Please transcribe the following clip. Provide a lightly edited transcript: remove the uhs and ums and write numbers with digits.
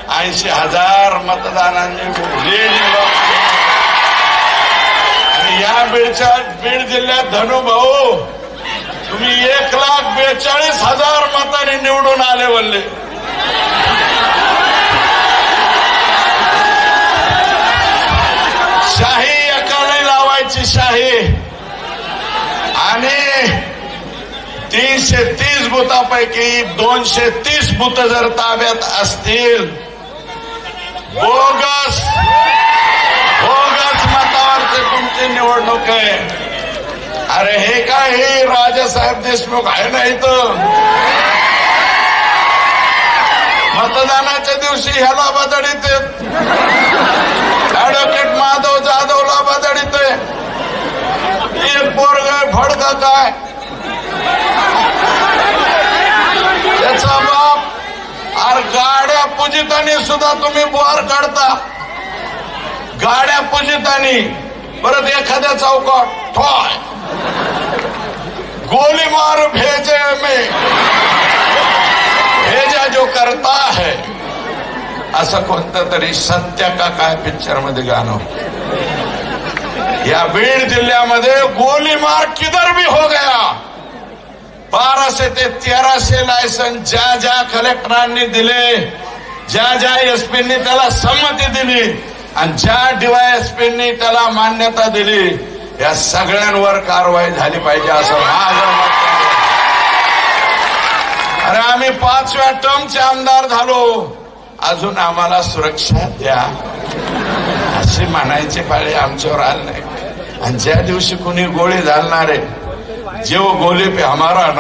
80,000 मतदानांनी आणि या बीड जिल्ह्यात धनु भाऊ तुम्ही 1,42,000 मतांनी निवडून आले वल्ले. शाही एकाने लावायची शाही आणि 330 बुथापैकी 230 बुथ जर ताब्यात असतील बोगस मतावरचे तुमची निवडणूक आहे. अरे हे काय हे राजासाहेब देशमुख आहे ना इथं मतदानाच्या दिवशी ह्याला बदडीत ऍडव्होकेट माधव जाधवला बदडीत एक पोरग फडका काय त्याचा बाप. अरे गाड्या पूजितानी सुद्धा तुम्ही बुहार काढता गाड्या पूजितानी परत एखाद्या चौकात ठोय गोली मार भेजे में भेजा जो करता है असं कोणतं तरी सत्य का काय पिक्चर मध्ये गाणं. या बीड जिल्ह्यामध्ये गोली मार किधर भी हो गया. 1200 ते 1300 लायसन ज्या कलेक्टरांनी दिले ज्या एसपींनी त्याला संमती दिली आणि ज्या डीवायएसपींनी त्याला मान्यता दिली या सगळ्यांवर कारवाई झाली पाहिजे असं माझं मत आहे. अरे आम्ही 5व्या टर्मचे आमदार झालो अजून आम्हाला सुरक्षा द्या अशी म्हणायची पाळी आमच्यावर आली नाही. आणि ज्या दिवशी कुणी गोळी घालणारे जेव गोली पे हमारा